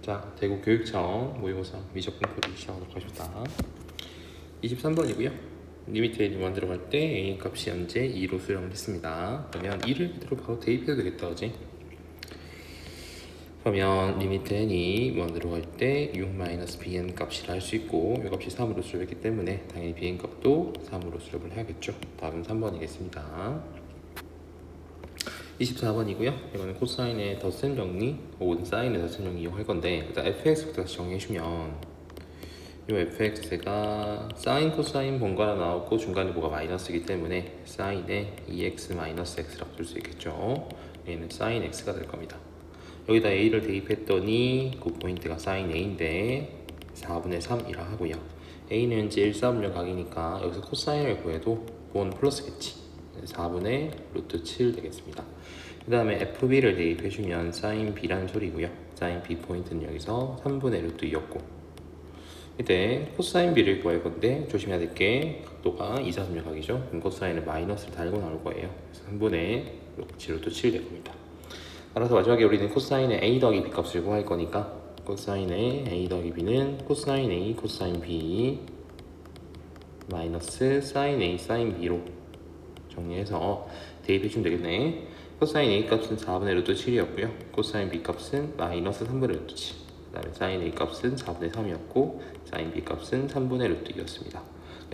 자, 대구 교육청 모의고사 미적분 풀이 시작하도록 하겠습니다. 23번이고요. 리미트 n 만 들어갈 때 a 값이 현재 2로 수렴을 했습니다. 그러면 2를 그대로 바로 대입해도 되겠다, 그지? 그러면 리미트 n이 1 들어갈 때 6-bn 값이라 할 수 있고 이 값이 3으로 수렴했기 때문에 당연히 bn 값도 3으로 수렴을 해야겠죠. 답은 3번이겠습니다. 24번이고요. 이거는 코사인의 덧셈 정리 혹은 사인의 덧셈 정리 이용할 건데 일단 fx부터 다시 정리해주면 이 fx가 사인 코사인 번갈아 나왔고 중간에 뭐가 마이너스이기 때문에 사인의 2x-x라고 쓸 수 있겠죠. 얘는 사인 x가 될 겁니다. 여기다 a를 대입했더니 그 포인트가 사인 a인데 4분의 3이라 하고요. a는 현재 1, 4분의 각이니까 여기서 코사인을 구해도 그건 플러스겠지. 4분의 루트 7 되겠습니다. 그 다음에 fb를 대입해주면 sin b라는 소리고요. sin b 포인트는 여기서 3분의 루트 2였고 이때 코사인 b를 구할 건데 조심해야 될 게 각도가 2, 4분의 각이죠. 그럼 코사인은 마이너스를 달고 나올 거예요. 그래서 3분의 루트 7 될 겁니다. 따라서 마지막에 우리는 코사인의 a 더하기 b 값을 구할 거니까 코사인의 a 더하기 b는 코사인 a 코사인 b 마이너스 사인 a 사인 b로 정리해서 대입해주면 되겠네. 코사인 a 값은 4분의 루트 7이었고요. 코사인 b 값은 마이너스 3분의 루트 7. 그 다음에 사인 a 값은 4분의 3이었고 사인 b 값은 3분의 루트 2였습니다.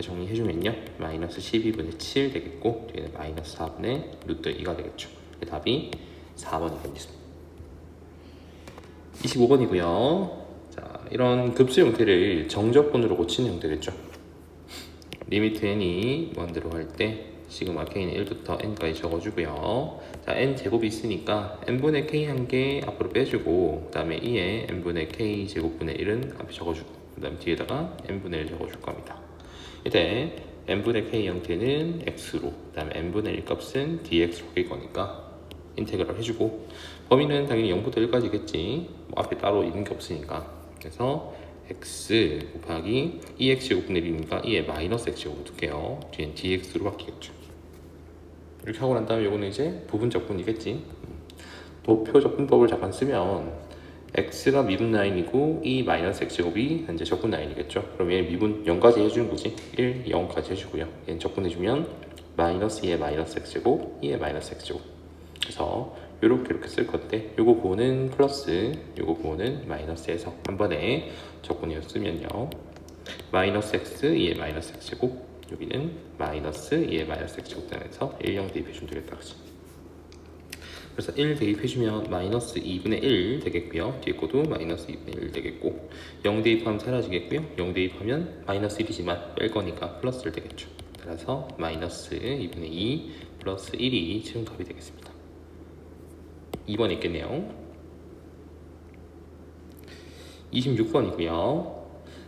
정리해주면요. 마이너스 12분의 7 되겠고 뒤에는 마이너스 4분의 루트 2가 되겠죠. 답이 4번이 됩니다. 25번이고요. 자, 이런 급수 형태를 정적분으로 고치는 형태겠죠. 리미트 n이 1 들어갈 때 시그마 k는 1부터 n까지 적어주고요. 자, n 제곱이 있으니까 n분의 k 한 개 앞으로 빼주고 그 다음에 2에 n분의 k 제곱분의 1은 앞에 적어주고 그 다음 뒤에다가 n분의 1 적어줄 겁니다. 이때 n분의 k 형태는 x로 그 다음에 n분의 1 값은 dx로 바뀔 거니까 인테그랄 해주고 범위는 당연히 0부터 1까지겠지. 뭐 앞에 따로 있는 게 없으니까. 그래서 x 곱하기 2x 제곱분의 1이니까 2에 마이너스 x 제곱 둘게요. 뒤엔 dx로 바뀌겠죠. 이렇게 하고 난 다음에 이거는 이제 부분적분이겠지. 도표적분법을 잠깐 쓰면 x가 미분 라인이고 이 마이너스 x 제곱이 현재 적분 라인이겠죠. 그럼 얘 미분 0까지 해주는 거지. 1, 0까지 해주고요. 얘는 적분해주면 마이너스 2의 마이너스 x 제곱, 2의 마이너스 x 제곱. 그래서 이렇게 쓸 건데 요거 부호는 플러스 요거 부호는 마이너스에서 한 번에 적분해 쓰면요. 마이너스 x 2의 마이너스 x 제곱 여기는 마이너스 2의 마이너스 x 제곱 되면서 1, 0 대입해주면 되겠다. 그치? 그래서 1 대입해주면 마이너스 2분의 1 되겠고요. 뒤에 거도 마이너스 2분의 1 되겠고 0 대입하면 사라지겠고요. 0 대입하면 마이너스 1이지만 뺄 거니까 플러스 1 되겠죠. 따라서 마이너스 2분의 2 플러스 1이 지금 답이 되겠습니다. 2번 있겠네요. 26번이고요.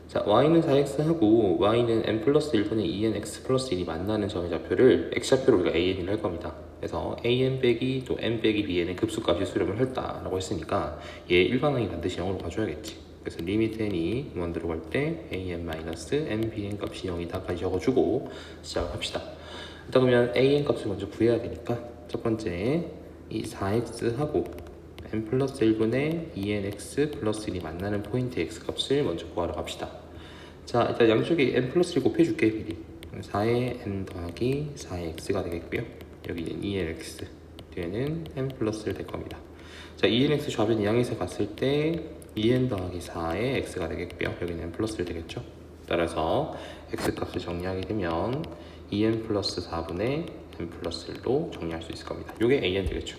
자, y는 4x하고 y는 n 플러스 1분의 2n x 플러스 1이 만나는 점의 좌표를 x좌표로 우리가 an을 할 겁니다. 그래서 an 빼기 또 n 빼기 bn의 급수값이 수렴을 했다라고 했으니까 얘 일반항이 반드시 0으로 가줘야겠지. 그래서 리미트 n이 1 들어갈 때 an-n bn 값이 0이다까지 적어주고 시작합시다. 일단 그러면 an 값을 먼저 구해야 되니까 첫 번째 이 4x하고 n 플러스 1분의 2nx 플러스 1이 만나는 포인트 x 값을 먼저 구하러 갑시다. 자, 일단 양쪽에 n 플러스 1 곱해줄게 미리. 4의 n 더하기 4의 x가 되겠고요. 여기는 2nx 뒤에는 n 플러스 1 될 겁니다. 자, 2nx 좌변 이항에서 갔을 때 2n 더하기 4의 x가 되겠고요. 여기는 n 플러스 1 되겠죠. 따라서 x 값을 정리하게 되면 2n 플러스 4분의 n 플러스 1로 정리할 수 있을 겁니다. 이게 an 되겠죠.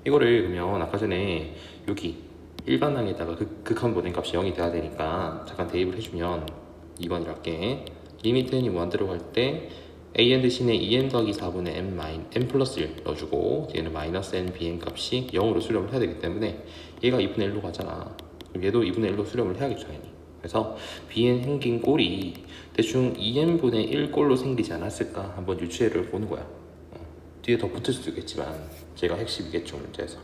이거를 그러면 아까 전에 여기 일반항에다가 극한 보낸 값이 0이 돼야 되니까 잠깐 대입을 해주면 2번이랄게 리미트 n이 1 들어갈 때 an 대신에 2n 더하기 4분의 n 플러스 1 넣어주고 뒤에는 마이너스 n bn 값이 0으로 수렴을 해야 되기 때문에 얘가 2분의 1로 가잖아. 그럼 얘도 2분의 1로 수렴을 해야겠죠 당연히. 그래서 bn 생긴 꼴이 대충 2n분의 1꼴로 생기지 않았을까 한번 유추해를 보는 거야. 뒤에 더 붙을 수도 있겠지만 제가 핵심이겠죠 문제에서.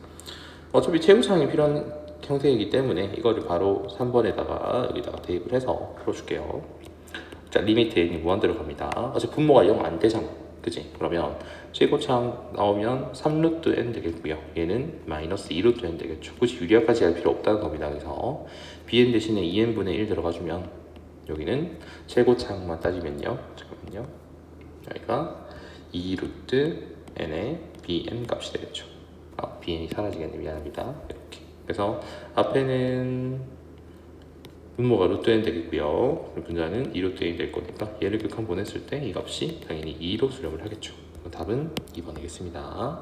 어차피 채우창이 필요한 형태이기 때문에 이거를 바로 3번에다가 여기다가 대입을 해서 풀어줄게요. 자, 리미트 n이 무한 들어갑니다. 어차피 분모가 0 안 되잖아. 그지? 그러면 최고차항 나오면 3루트 n 되겠고요. 얘는 마이너스 2루트 n 되겠죠. 굳이 유리화까지 할 필요 없다는 겁니다. 그래서 bn 대신에 2n분의 1 들어가주면 여기는 최고차항만 따지면요. 잠깐만요. 여기가 2루트 n의 bn 값이 되겠죠. bn이 사라지겠네. 미안합니다. 이렇게. 그래서 앞에는 분모가 루트 n 되겠고요. 분자는 2루트 n이 될 거니까 얘를 극한 보냈을 때 이 값이 당연히 2로 수렴을 하겠죠. 답은 2번이겠습니다.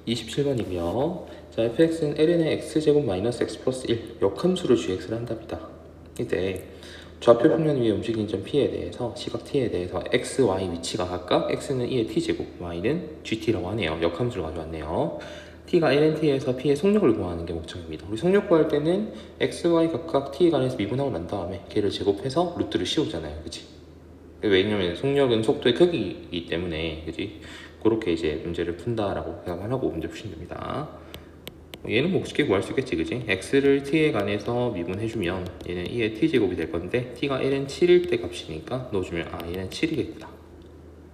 27번이고요. 자, fx는 ln의 x제곱 마이너스 x 플러스 1 역함수를 gx를 한답니다. 이때 좌표 평면 위에 움직이는 점 p에 대해서 시각 t에 대해서 x, y 위치가 각각 x는 2의 t제곱, y는 gt라고 하네요. 역함수를 가져왔네요. t가 lnt에서 p의 속력을 구하는 게 목적입니다. 우리 속력 구할 때는 x, y 각각 t 간에서 미분하고 난 다음에 걔를 제곱해서 루트를 씌우잖아요. 그치? 왜냐면 속력은 속도의 크기이기 때문에, 그치? 그렇게 이제 문제를 푼다라고 생각을 하고 문제 푸시면 됩니다. 얘는 뭐 쉽게 구할 수 있겠지, 그치? x를 t에 관해서 미분해주면 얘는 2의 t제곱이 될 건데 t가 ln 7일 때 값이니까 넣어주면 얘는 7이겠구나.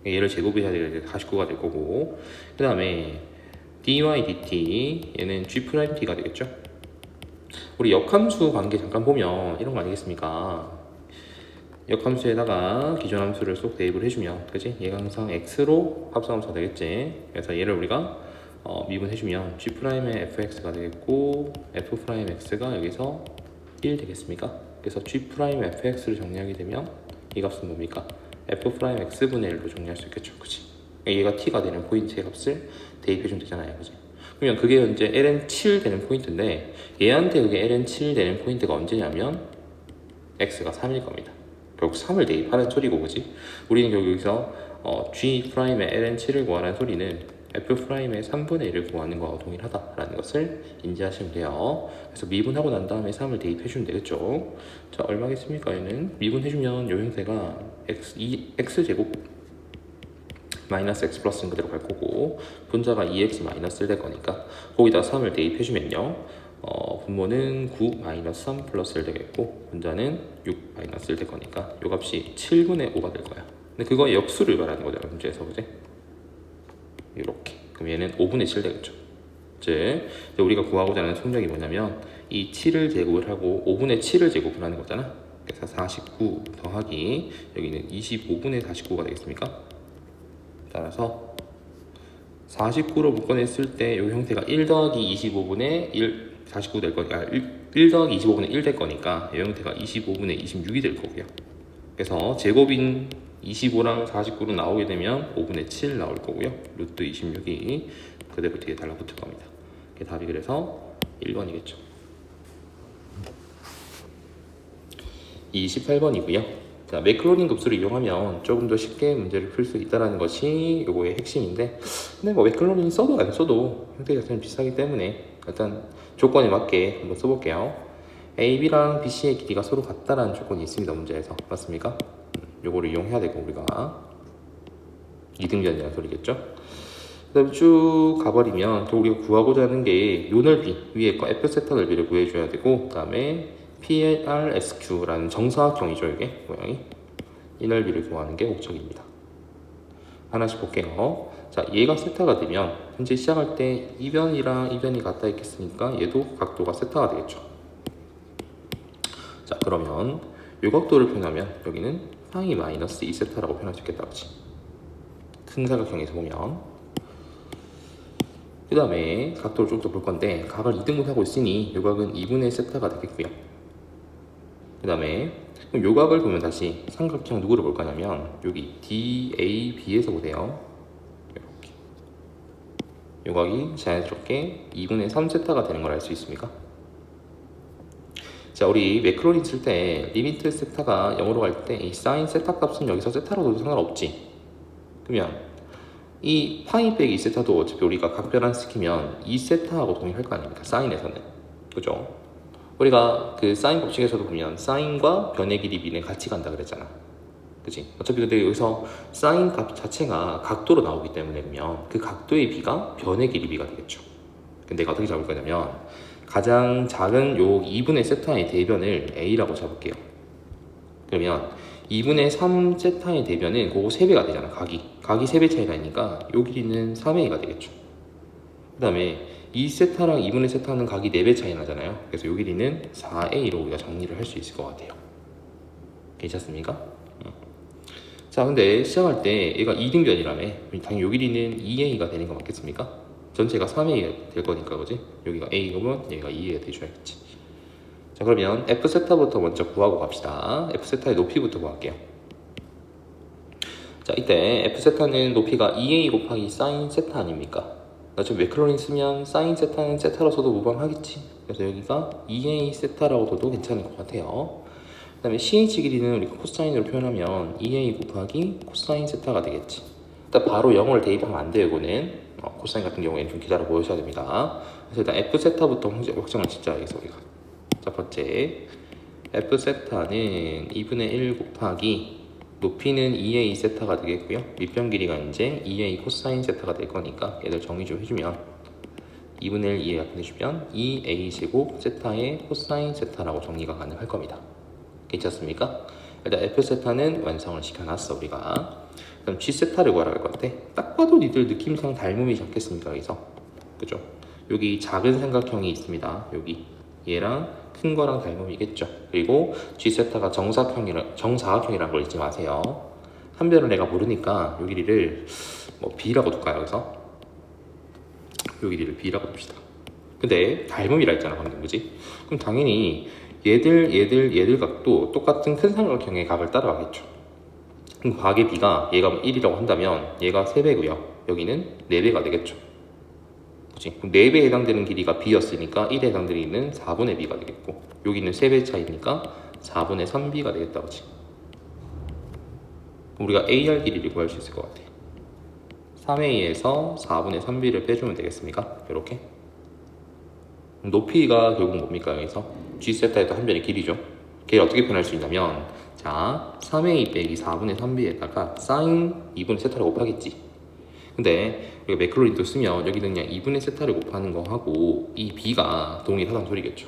얘를 제곱해야 되는데 49가 될 거고, 그 다음에 dy dt 얘는 g't가 되겠죠. 우리 역함수 관계 잠깐 보면 이런 거 아니겠습니까? 역함수에다가 기존 함수를 쏙 대입을 해주면, 그치? 얘가 항상 x로 합성함수가 되겠지. 그래서 얘를 우리가 미분해주면 g'의 fx가 되겠고 f'x가 여기서 1 되겠습니까? 그래서 g'fx를 정리하게 되면 이 값은 뭡니까? f'x분의 1로 정리할 수 있겠죠. 그치? 얘가 t가 되는 포인트의 값을 대입해주면 되잖아요. 그치? 그러면 그게 현재 ln 7 되는 포인트인데 얘한테 그게 ln 7 되는 포인트가 언제냐면 x가 3일 겁니다. 결국 3을 대입하는 소리고, 그치? 우리는 결국 여기서 g'의 ln 7을 구하라는 소리는 f'의 3분의 1을 구하는 거와 동일하다라는 것을 인지하시면 돼요. 그래서 미분하고 난 다음에 3을 대입해주면 되겠죠. 자, 얼마겠습니까? 얘는 미분해주면 이 형태가 x제곱 마이너스 x 플러스는 그대로 갈 거고 분자가 2x 마이너스 1 될 거니까 거기다 3을 대입해주면요. 분모는 9 마이너스 3 플러스 1 되겠고 분자는 6 마이너스 1 될 거니까 이 값이 7분의 5가 될 거야. 근데 그거의 역수를 말하는 거잖아, 문제에서. 그지? 이렇게. 그럼 얘는 5분의 7 되겠죠. 즉 우리가 구하고자 하는 속력이 뭐냐면 이 7을 제곱을 하고 5분의 7을 제곱을 하는 거잖아. 그래서 49 더하기 여기는 25분의 49가 되겠습니까? 따라서 49로 묶어냈을 때 이 형태가 1 더하기 25분의 1 49 될 거니까 1 더하기 25분의 1 될 거니까 이 형태가 25분의 26이 될 거고요. 그래서 제곱인 25랑 49로 나오게 되면 5분의 7 나올 거고요. 루트 26이 그대로 뒤에 달라붙을 겁니다. 답이 그래서 1번이겠죠. 28번이고요. 자, 매크로닌 급수를 이용하면 조금 더 쉽게 문제를 풀 수 있다는 것이 요거의 핵심인데, 근데 뭐 매크로닌 써도 안 써도 형태 자체는 비슷하기 때문에 일단 조건에 맞게 한번 써볼게요. AB랑 BC의 길이가 서로 같다라는 조건이 있습니다. 문제에서. 맞습니까? 요거를 이용해야 되고 우리가 이등변이라는 소리겠죠. 그 다음에 쭉 가버리면 또 우리가 구하고자 하는 게 요 넓이 위에 거 F세타 넓이를 구해줘야 되고 그 다음에 PLSQ라는 정사각형이죠. 이게 모양이 이 넓이를 구하는 게 목적입니다. 하나씩 볼게요. 자, 얘가 세타가 되면 현재 시작할 때 이변이랑 이변이 같다 했겠으니까 얘도 각도가 세타가 되겠죠. 자, 그러면 요 각도를 표현하면 여기는 파이 마이너스 2세타라고 표현할 수 있겠다. 그치? 큰 사각형에서 보면 그 다음에 각도를 좀 더 볼 건데 각을 2등분하고 있으니 요 각은 2분의 세타가 되겠고요. 그 다음에 요 각을 보면 다시 삼각형 누구를 볼 거냐면 여기 DAB에서 보세요. 이렇게 요 각이 자연스럽게 2분의 3세타가 되는 걸 알 수 있습니까? 자, 우리 매크로닌 쓸 때 리미트 세타가 0으로 갈 때 이 사인 세타 값은 여기서 세타로 둬도 상관없지. 그러면 이 파이 빼기 2세타도 어차피 우리가 각변환 시키면 2세타하고 동일할 거 아닙니까? 사인에서는. 그죠? 우리가 그 사인 법칙에서도 보면 사인과 변의 길이 b는 같이 간다 그랬잖아. 그치? 어차피 근데 여기서 사인 값 자체가 각도로 나오기 때문에 그러면 그 각도의 b가 변의 길이 b가 되겠죠. 근데 내가 어떻게 잡을 거냐면 가장 작은 요 2분의 세타의 대변을 a라고 잡을게요. 그러면 2분의 3 세타의 대변은 그거 3배가 되잖아. 각이 3배 차이 나니까 요 길이는 3a가 되겠죠. 그 다음에 이 세타랑 2분의 세타는 각이 4배 차이 나잖아요. 그래서 요 길이는 4a로 우리가 정리를 할 수 있을 것 같아요. 괜찮습니까? 자, 근데 시작할 때 얘가 2등변이라며 당연히 요 길이는 2a가 되는 거 맞겠습니까? 전체가 3a가 될 거니까, 그지? 여기가 a이면 얘가 2a가 돼줘야겠지. 자, 그러면 f세타부터 먼저 구하고 갑시다. f세타의 높이부터 구할게요. 자, 이때 f세타는 높이가 2a 곱하기 sin 세타 아닙니까? 지금 매크로닌 쓰면 sin 세타는 세타로 써도 무방하겠지. 그래서 여기가 2a 세타라고 둬도 괜찮을 것 같아요. 그 다음에 ch 길이는 우리가 코사인으로 표현하면 2a 곱하기 코사인 세타가 되겠지. 일단 바로 0을 대입하면 안 돼요. 이거는 코사인 같은 경우에는 좀 기다려 보셔야 됩니다. 그래서 일단 f세타부터 확정을 짓자. 여기서 우리가 첫 번째 f세타는 2분의 1 곱하기 높이는 2a 세타가 되겠고요. 밑변 길이가 이제 2a 코사인 세타가 될 거니까 얘들 정리 좀 해주면 2분의 1 2a 합해주면 2a 제곱 세타의 코사인 세타라고 정리가 가능할 겁니다. 괜찮습니까? 일단 f세타는 완성을 시켜놨어 우리가. 그럼 g세타를 구하라 할 것 같아. 딱 봐도 니들 느낌상 닮음이지 않겠습니까? 여기서 그죠? 여기 작은 삼각형이 있습니다. 여기 얘랑 큰 거랑 닮음이겠죠. 그리고 g세타가 정사각형이라는 걸 잊지 마세요. 한 변을 내가 모르니까 요 길이를 뭐 b라고 둘까요? 여기서 요 길이를 b라고 둡시다. 근데 닮음이라 했잖아 방금, 그지? 그럼 당연히 얘들 각도 똑같은 큰 삼각형의 각을 따라가겠죠. 그럼 각의 b가 얘가 1이라고 한다면 얘가 3배고요. 여기는 4배가 되겠죠. 그치? 그럼 4배에 해당되는 길이가 b였으니까 1에 해당되는 4분의 b가 되겠고, 여기는 3배 차이니까 4분의 3b가 되겠다. 그치? 우리가 AR 길이를 구할 수 있을 것 같아. 3a에서 4분의 3b를 빼주면 되겠습니까? 이렇게. 높이가 결국 뭡니까? 여기서 g세타에도 한 변의 길이죠. 걔를 어떻게 표현할 수 있냐면, 자 3a 빼기 4분의 3b에다가 sin 2분의 세타를 곱하겠지. 근데 우리가 매크로니도 쓰면 여기는 그냥 2분의 세타를 곱하는 거 하고 이 b가 동일하다는 소리겠죠.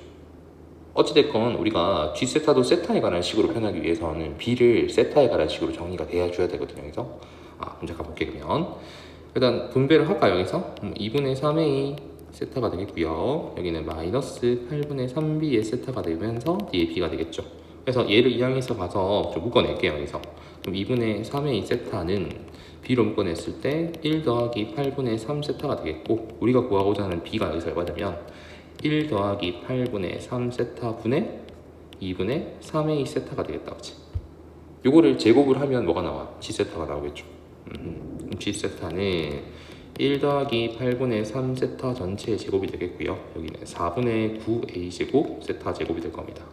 어찌됐건 우리가 g세타도 세타에 관한 식으로 표현하기 위해서는 b를 세타에 관한 식으로 정리가 돼야 줘야 되거든요. 여기서 문제 가볼게. 그러면 일단 분배를 할까요? 여기서 2분의 3a 세타가 되겠고요. 여기는 마이너스 8분의 3b의 세타가 되면서 뒤에 b가 되겠죠. 그래서 얘를 이항해서 가서 좀 묶어낼게요. 여기서 그럼 2분의 3a 세타는 b로 묶어냈을 때 1 더하기 8분의 3 세타가 되겠고, 우리가 구하고자 하는 b가 여기서 얼마냐면 1 더하기 8분의 3 세타 분의 2분의 3a 세타가 되겠다. 그치? 요거를 제곱을 하면 뭐가 나와? g세타가 나오겠죠. g세타는 1 더하기 8분의 3 세타 전체의 제곱이 되겠고요. 여기는 4분의 9a 제곱 세타 제곱이 될 겁니다.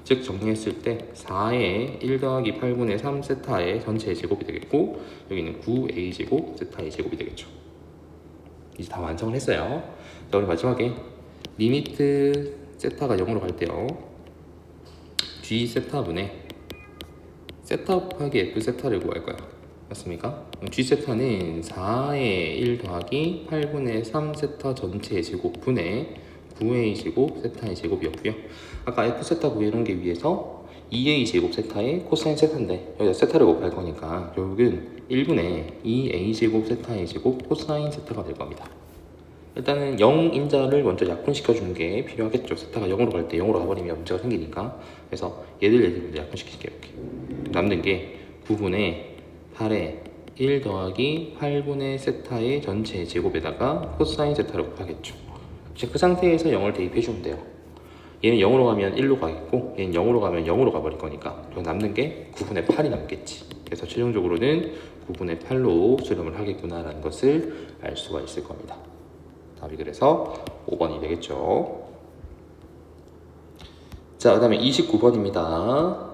즉 정리했을 때 4의 1 더하기 8분의 3 세타의 전체의 제곱이 되겠고, 여기는 9a 제곱 세타의 제곱이 되겠죠. 이제 다 완성을 했어요. 자, 우리 마지막에 리미트 세타가 0으로 갈 때요, g 세타분의 세타 곱하기 f 세타를 구할 거야. 맞습니까? g 세타는 4의 1 더하기 8분의 3 세타 전체의 제곱 분의 9a 제곱 세타의 제곱이었고요. 아까 f 세타 구하는 게 위해서 2a 제곱 세타의 코사인 세타인데 여기다 세타를 곱할 거니까 결국은 1분의 2a 제곱 세타의 제곱 코사인 세타가 될 겁니다. 일단은 0인자를 먼저 약분시켜 주는 게 필요하겠죠. 세타가 0으로 갈 때 0으로 가버리면 문제가 생기니까. 그래서 얘들 먼저 약분시킬게요. 이렇게 남는 게 9분의 8에 1 더하기 8분의 세타의 전체 제곱에다가 코사인 세타를 곱하겠죠. 그 상태에서 0을 대입해주면 돼요. 얘는 0으로 가면 1로 가겠고, 얘는 0으로 가면 0으로 가버릴 거니까 남는 게 9분의 8이 남겠지. 그래서 최종적으로는 9분의 8로 수렴을 하겠구나 라는 것을 알 수가 있을 겁니다. 답이 그래서 5번이 되겠죠. 자, 그 다음에 29번입니다.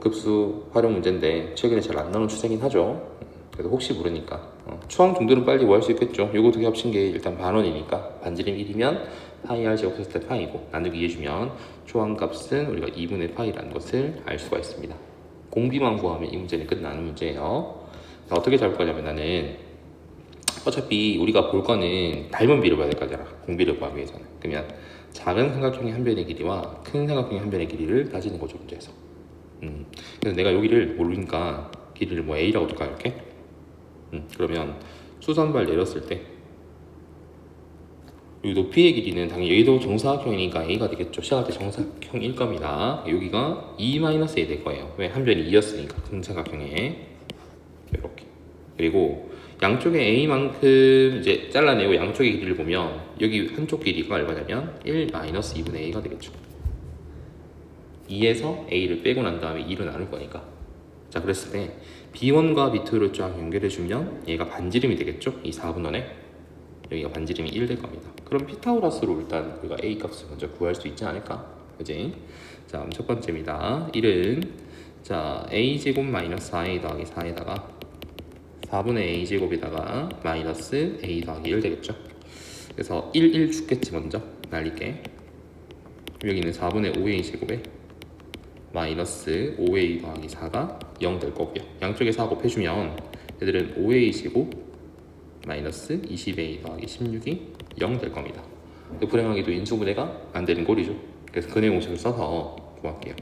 급수 활용 문제인데 최근에 잘 안 나오는 추세긴 하죠. 그래도 혹시 모르니까 추항 정도는 빨리 구할 수 있겠죠. 요거 두 개 합친 게 일단 반원이니까 반지름 1이면 파이 r 제곱 했을 때 파이고, 나누기 2해주면 추항 값은 우리가 2분의 파이라는 것을 알 수가 있습니다. 공비만 구하면 이 문제는 끝나는 문제예요. 자, 어떻게 잡을 거냐면, 나는 어차피 우리가 볼 거는 닮은 비를 봐야 될 거잖아, 공비를 구하기 위해서는. 그러면 작은 삼각형의 한 변의 길이와 큰 삼각형의 한 변의 길이를 따지는 거죠, 문제에서. 그래서 내가 여기를 모르니까 길이를 뭐 a라고 둘까 이렇게. 그러면 수선발 내렸을 때 이 높이의 길이는 당연히 여기도 정사각형이니까 a가 되겠죠. 시작할 때 정사각형일 겁니다. 여기가 2-a 될 거예요. 왜? 한 변이 2였으니까 정사각형에 이렇게. 그리고 양쪽에 a만큼 이제 잘라내고 양쪽의 길이를 보면 여기 한쪽 길이가 얼마냐면 1-2분의 a가 되겠죠. 2에서 a를 빼고 난 다음에 2로 나눌 거니까. 자, 그랬을 때 b1과 b2를 쫙 연결해주면 얘가 반지름이 되겠죠. 이 4분원에 여기가 반지름이 1 될 겁니다. 그럼 피타고라스로 일단 우리가 a 값을 먼저 구할 수 있지 않을까? 그지? 자, 그럼 첫 번째입니다. 1은 자 a제곱 마이너스 4a 더하기 4에다가 4분의 a제곱에다가 마이너스 a 더하기 1 되겠죠. 그래서 1 죽겠지. 먼저 날릴게. 여기는 4분의 5a 제곱에 마이너스 5a 더하기 4가 0 될 거고요. 양쪽에 4 곱해주면 얘들은 5a 제곱 마이너스 20a 더하기 16이 0 될 겁니다. 불행하게도 인수분해가 안 되는 꼴이죠. 그래서 근해 공식을 써서 구할게요.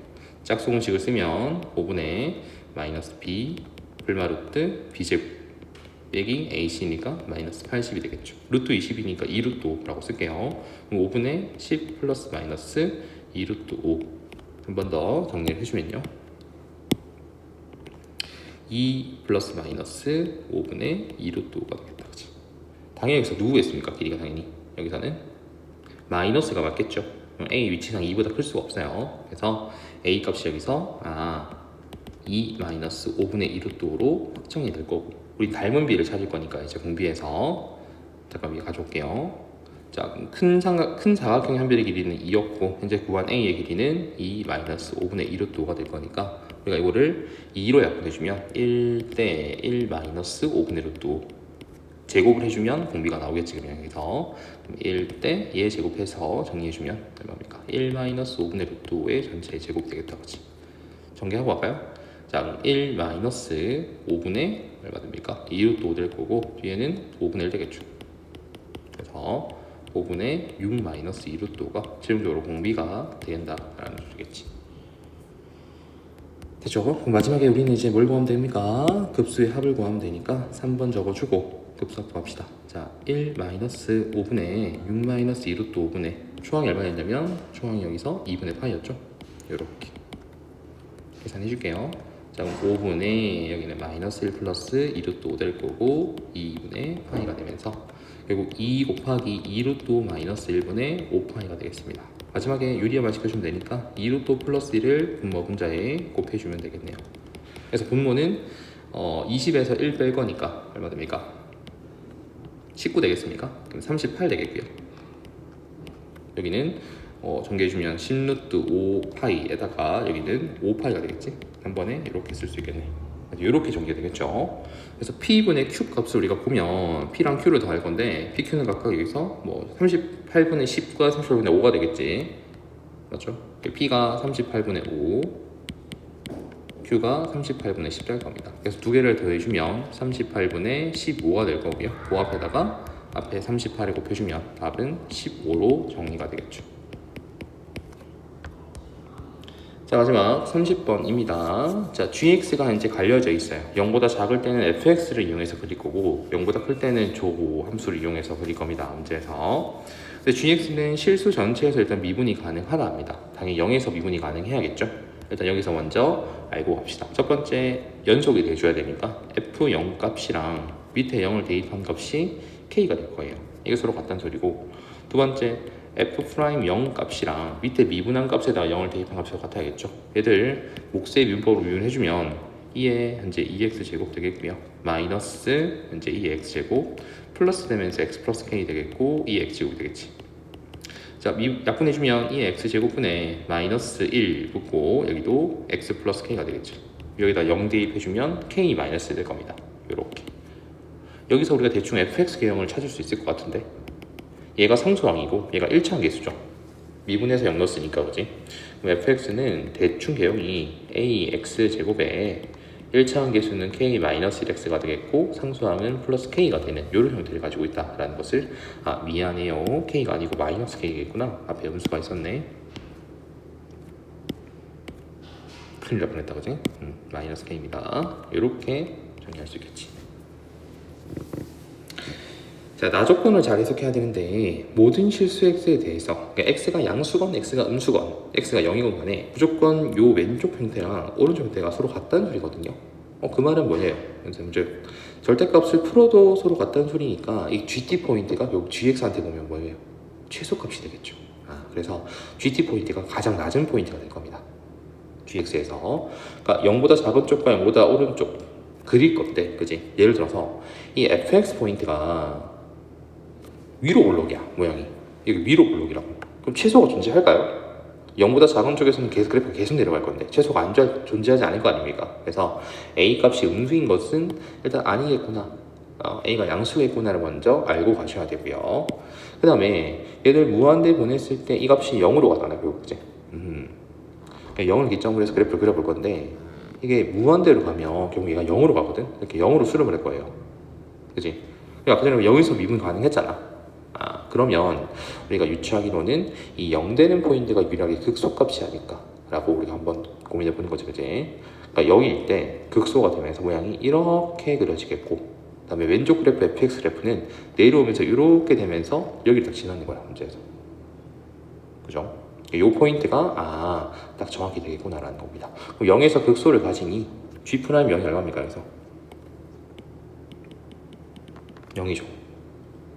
짝수 공식을 쓰면 5분의 마이너스 b 불마루트 b 제곱 빼기 ac니까 마이너스 80이 되겠죠. 루트 20이니까 2루트 5라고 쓸게요. 그럼 5분의 10 플러스 마이너스 2루트 5 한 번 더 정리를 해주면요. 2 플러스 마이너스 5분의 2루트 5가 되겠다. 그치? 당연히 여기서 누구겠습니까? 길이가 당연히 여기서는 마이너스가 맞겠죠. a 위치상 2보다 클 수가 없어요. 그래서 a 값이 여기서 2 마이너스 5분의 2루트 5로 확정이 될 거고, 우리 닮은 비를 찾을 거니까 이제 공비해서 잠깐 위에 가져올게요. 자, 큰 사각형의 한 변의 길이는 2였고 현재 구한 a의 길이는 2 마이너스 5분의 2루트 5가 될 거니까 우리가 이거를 2로 약분해주면 1대 1 마이너스 5분의 루트 5 제곱을 해주면 공비가 나오겠지. 그냥 여기서 1대 얘 제곱해서 정리해주면 얼마입니까? 1 마이너스 5분의 루트 5의 전체 제곱 되겠다. 그치? 전개하고 갈까요? 자, 그럼 1 마이너스 5분의 얼마 됩니까? 2루트 5 될 거고 뒤에는 5분의 1 되겠죠. 그래서 5분의 6 마이너스 2루트 5가 최종적으로 공비가 된다라는 소리겠지. 됐죠? 그럼 마지막에 우리는 이제 뭘 구하면 됩니까? 급수의 합을 구하면 되니까 3번 적어주고 급수 구합시다. 자, 1 마이너스 5분의 6 마이너스 2루트 5분의 초항이 얼마였냐면 초항이 여기서 2분의 파이였죠. 이렇게 계산해 줄게요. 자, 그럼 5분의 여기는 마이너스 1 플러스 2루트 5 될 거고 2분의 파이가 되면서 결국 2 곱하기 2루트 5 마이너스 1분의 5파이가 되겠습니다. 마지막에 유리화만 시켜주면 되니까 2루트 5 플러스 1을 분모 분자에 곱해주면 되겠네요. 그래서 분모는 20에서 1 뺄 거니까 얼마 됩니까? 19 되겠습니까? 그럼 38 되겠고요. 여기는 정리해주면 10루트 5파이에다가 여기는 5파이가 되겠지? 한 번에 이렇게 쓸 수 있겠네. 이렇게 전개되겠죠. 그래서 P분의 Q 값을 우리가 보면 P랑 Q를 더할 건데 PQ는 각각 여기서 뭐 38분의 10과 38분의 5가 되겠지. 맞죠? P가 38분의 5, Q가 38분의 10 될 겁니다. 그래서 두 개를 더해주면 38분의 15가 될 거고요. 그 앞에다가 앞에 38을 곱해주면 답은 15로 정리가 되겠죠. 자, 마지막 30번입니다. 자, gx가 현재 갈려져 있어요. 0보다 작을 때는 fx를 이용해서 그릴 거고 0보다 클 때는 조 함수를 이용해서 그릴 겁니다. 문제에서. 근데 gx는 실수 전체에서 일단 미분이 가능하답니다. 당연히 0에서 미분이 가능해야겠죠. 일단 여기서 먼저 알고 갑시다. 첫 번째, 연속이 돼줘야 되니까 f0 값이랑 밑에 0을 대입한 값이 k가 될 거예요. 이게 서로 같다는 소리고, 두 번째, f'0 값이랑 밑에 미분한 값에다가 0을 대입한 값이 같아야겠죠. 얘들 몫의 미분법으로 미분해주면 2의 현재 2x 제곱 되겠고요. 마이너스 현재 2x 제곱 플러스 되면서 x 플러스 k 되겠고 2x 제곱이 되겠지. 자, 약분해주면 2의 x 제곱분에 마이너스 1 붙고 여기도 x 플러스 k가 되겠지. 여기다 0 대입해주면 k 마이너스 될 겁니다. 이렇게. 여기서 우리가 대충 fx 개형을 찾을 수 있을 것 같은데, 얘가 상수항이고 얘가 1차항 계수죠. 미분해서 0 넣었으니까. 그지? 그럼 fx는 대충 개형이 ax 제곱에 1차항 계수는 k-1x가 되겠고 상수항은 플러스 k가 되는 이런 형태를 가지고 있다라는 것을, 미안해요, k가 아니고 마이너스 k겠구나. 앞에 음수가 있었네. 큰일 날 뻔했다 그지? 마이너스 k입니다. 이렇게 정리할 수 있겠지. 자, 나 조건을 잘 해석해야 되는데 모든 실수 x에 대해서 그러니까 x가 양수건 x가 음수건 x가 0이건 간에 무조건 요 왼쪽 형태랑 오른쪽 형태가 서로 같다는 소리거든요. 그 말은 뭐예요? 즉 절대값을 풀어도 서로 같다는 소리니까 이 gt 포인트가 요 gx한테 보면 뭐예요? 최소값이 되겠죠. 그래서 gt 포인트가 가장 낮은 포인트가 될 겁니다. gx에서 그러니까 0보다 작은 쪽과 0보다 오른쪽 그릴 건데 그지? 예를 들어서 이 fx 포인트가 위로 올록이야 모양이. 이거 위로 올록이라고. 그럼 최소가 존재할까요? 0보다 작은 쪽에서는 계속 그래프가 계속 내려갈 건데 최소가 안 존재하지 않을 거 아닙니까? 그래서 a 값이 음수인 것은 일단 아니겠구나, a가 양수겠구나를 먼저 알고 가셔야 되고요. 그 다음에 얘를 무한대 보냈을 때 이 값이 0으로 가잖아요 결국. 그치? 0을 기점으로 해서 그래프를 그려볼 건데 이게 무한대로 가면 결국 얘가 0으로 가거든. 이렇게 0으로 수렴을 할 거예요. 그치? 아까 전에 0에서 미분 가능했잖아. 그러면 우리가 유추하기로는 이 0 되는 포인트가 유일하게 극소값이 아닐까 라고 우리가 한번 고민해 보는 거죠. 그치? 그러니까 0일 때 극소가 되면서 모양이 이렇게 그려지겠고, 그 다음에 왼쪽 그래프 fx 그래프는 내려오면서 이렇게 되면서 여기를 딱 지나는 거야 문제에서. 그죠? 이 포인트가 딱 정확히 되겠구나 라는 겁니다. 그럼 0에서 극소를 가지니 G'0이 얼마입니까? 그래서 0이죠.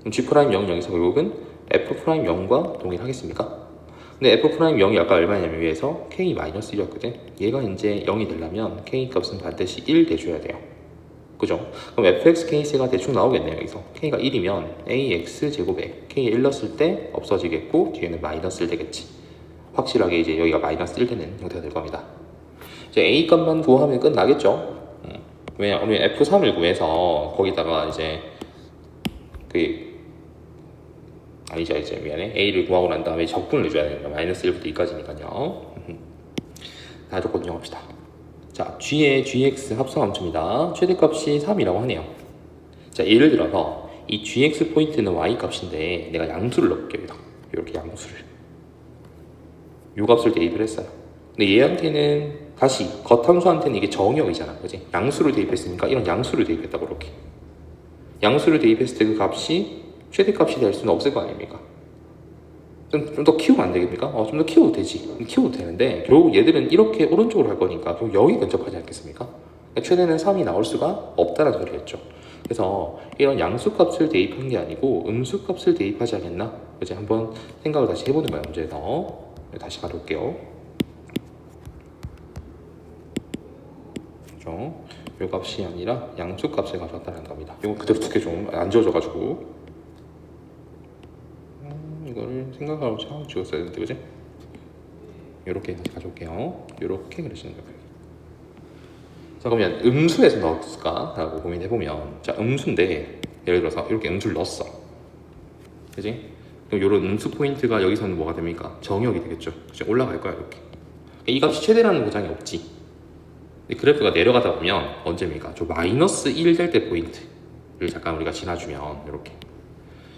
그럼 G'0, 0에서 결국은 F'0과 동일하겠습니까? 근데 F'0이 아까 얼마냐면 위에서 K-1이었거든. 얘가 이제 0이 되려면 K 값은 반드시 1 돼줘야 돼요. 그죠? 그럼 fx kc가 대충 나오겠네요. 여기서 k가 1이면 ax 제곱에 k에 1 넣었을 때 없어지겠고 뒤에는 마이너스 1 되겠지. 확실하게 이제 여기가 마이너스 1 되는 형태가 될 겁니다. 이제 a 값만 구하면 끝나겠죠. 왜냐면 f3을 구해서 거기다가 이제 이제 미안해, a를 구하고 난 다음에 적분을 해줘야 되니까 마이너스 1부터 2까지니까요. 다 조건 정합시다. 자, g의 gx 합성 함수입니다. 최대값이 3이라고 하네요. 자, 예를 들어서 이 gx 포인트는 y 값인데 내가 양수를 넣을게요. 이렇게 양수를 요 값을 대입을 했어요. 근데 얘한테는 다시 겉함수한테는 이게 정역이잖아, 그지? 양수를 대입했으니까 이런 양수를 대입했다고. 이렇게 양수를 대입했을 때 그 값이 최대값이 될 수는 없을 거 아닙니까? 좀 더 키우면 안 되겠습니까? 좀 더 키워도 되지. 키워도 되는데 결국 얘들은 이렇게 오른쪽으로 할 거니까 결국 0이 근접하지 않겠습니까? 최대는 3이 나올 수가 없다는 소리였죠. 그래서 이런 양수값을 대입한 게 아니고 음수값을 대입하지 않겠나? 이제 한번 생각을 다시 해보는 거예요. 문제에서 다시 가져올게요. 그죠? 요 값이 아니라 양수값을 가져왔다는 겁니다. 이거 그대로 두께 좀 안 지워져가지고 이거를 생각하고 잘 지웠어야 되는데, 그지? 이렇게 다시 가져올게요. 이렇게 그리시는 거예요. 자, 그러면 음수에서 넣었을까? 라고 고민해보면, 자, 음수인데 예를 들어서 이렇게 음수를 넣었어, 그지? 그럼 이런 음수 포인트가 여기서는 뭐가 됩니까? 정역이 되겠죠. 그치? 올라갈 거야 이렇게. 이 값이 최대라는 보장이 없지. 그래프가 내려가다 보면 언제입니까? 저 마이너스 1 될 때 포인트를 잠깐 우리가 지나주면 이렇게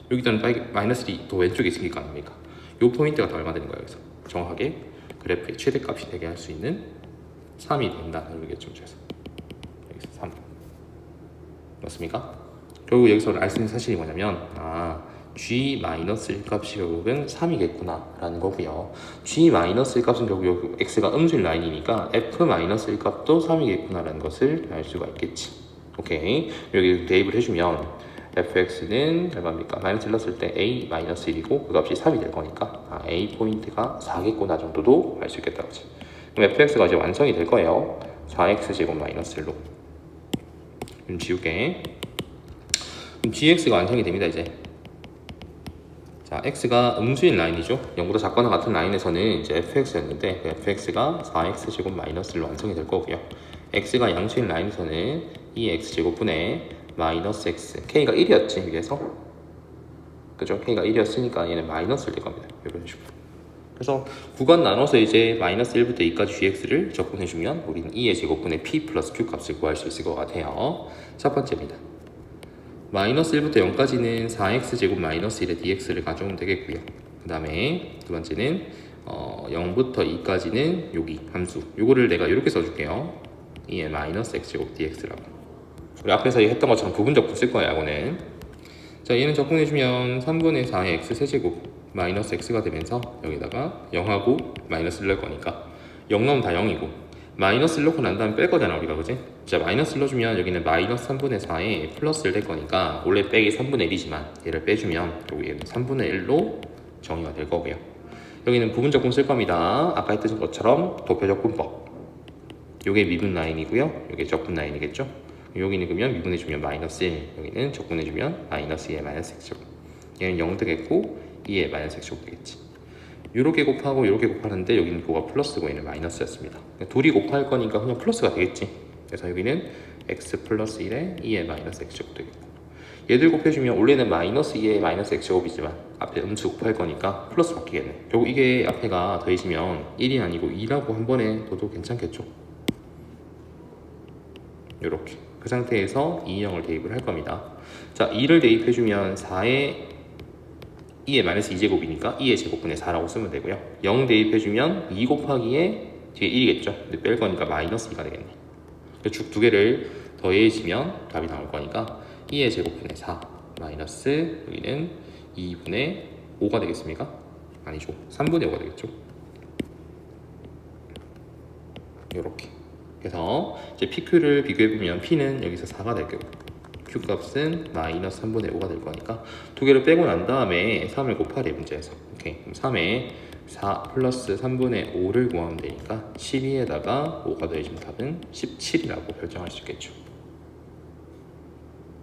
여기는 마이너스 1이 더 왼쪽에 있으니까 아닙니까? 이 포인트가 더 얼마 되는 거예요. 그래서 정확하게 그래프의 최대값이 되게 할 수 있는 3이 된다는 얘기겠죠. 그래서 여기서 3 맞습니까? 결국 여기서 알 수 있는 사실이 뭐냐면 G-1 값이 결국은 3이겠구나 라는 거고요. G-1 값은 결국 x가 음수인 라인이니까 F-1 값도 3이겠구나 라는 것을 알 수가 있겠지. 오케이, 여기 대입을 해주면 fx는 얼마입니까? 마이너스 1 넣었을 때 a-1이고 그 값이 3이 될 거니까 a 포인트가 4겠구나 정도도 알 수 있겠다. 그치? 그럼 fx가 이제 완성이 될 거예요. 4x 제곱 마이너스 1로 좀 지울게. 그럼 gx가 완성이 됩니다. 이제 자, x가 음수인 라인이죠. 0보다 작거나 같은 라인에서는 이제 fx였는데 그 fx가 4x 제곱 마이너스 1로 완성이 될 거고요. x가 양수인 라인에서는 2x 제곱분의 마이너스 x, k가 1이었지 여기에서. 그죠? k가 1이었으니까 얘는 마이너스를 될 겁니다. 이런 식으로. 그래서 구간 나눠서 이제 마이너스 1부터 2까지 gx를 적분해주면 우리는 2의 제곱분의 p 플러스 q 값을 구할 수 있을 것 같아요. 첫 번째입니다. 마이너스 1부터 0까지는 4x 제곱 마이너스 1의 dx를 가져오면 되겠고요. 그 다음에 두 번째는 0부터 2까지는 여기 함수 요거를 내가 이렇게 써줄게요. 2의 마이너스 x제곱 dx라고. 우리 앞에서 했던 것처럼 부분적분 쓸 거야 이거는. 자 얘는 적분해주면 3분의 4의 x 세제곱 마이너스 x가 되면서 여기다가 0하고 마이너스를 넣을 거니까 0 넣으면 다 0이고 마이너스를 넣고 난 다음에 뺄 거잖아 우리가, 그지? 자 마이너스를 넣어주면 여기는 마이너스 3분의 4에 플러스를 될 거니까 원래 빼기 3분의 1이지만 얘를 빼주면 여기는 3분의 1로 정의가 될 거고요. 여기는 부분적분 쓸 겁니다. 아까 했던 것처럼 도표적분법. 요게 미분 라인이고요. 요게 적분 라인이겠죠. 여기는 그러면 미분해주면 마이너스 1, 여기는 적분해주면 마이너스 2의 마이너스 x제곱. 얘는 0 되겠고 2의 마이너스 x제곱 되겠지. 요렇게 곱하고 요렇게 곱하는데 여기는 그거가 플러스고 얘는 마이너스였습니다. 둘이 곱할 거니까 그냥 플러스가 되겠지. 그래서 여기는 x 플러스 1에 2의 마이너스 x제곱 되겠고, 얘들 곱해주면 원래는 마이너스 2의 마이너스 x제곱이지만 앞에 음수 곱할 거니까 플러스 바뀌겠네. 결국 이게 앞에가 더해지면 1이 아니고 2라고 한 번에 둬도 괜찮겠죠. 요렇게 그 상태에서 2인형을 대입을 할 겁니다. 자 2를 대입해주면 4의 2의 마이너스 2제곱이니까 2의 제곱분의 4라고 쓰면 되고요. 0 대입해주면 2 곱하기에 뒤에 1이겠죠. 근데 뺄 거니까 마이너스 2가 되겠네. 쭉 두 개를 더해지면 답이 나올 거니까 2의 제곱분의 4 마이너스 여기는 2분의 5가 되겠습니까? 아니죠. 3분의 5가 되겠죠. 요렇게. 그래서 이제 PQ를 비교해보면 P는 여기서 4가 될 거고 Q 값은 마이너스 3분의 5가 될 거니까 두 개를 빼고 난 다음에 3을 곱하래 문제에서. 오케이. 그럼 3에 4 플러스 3분의 5를 구하면 되니까 12에다가 5가 더해지면 답은 17이라고 결정할 수 있겠죠.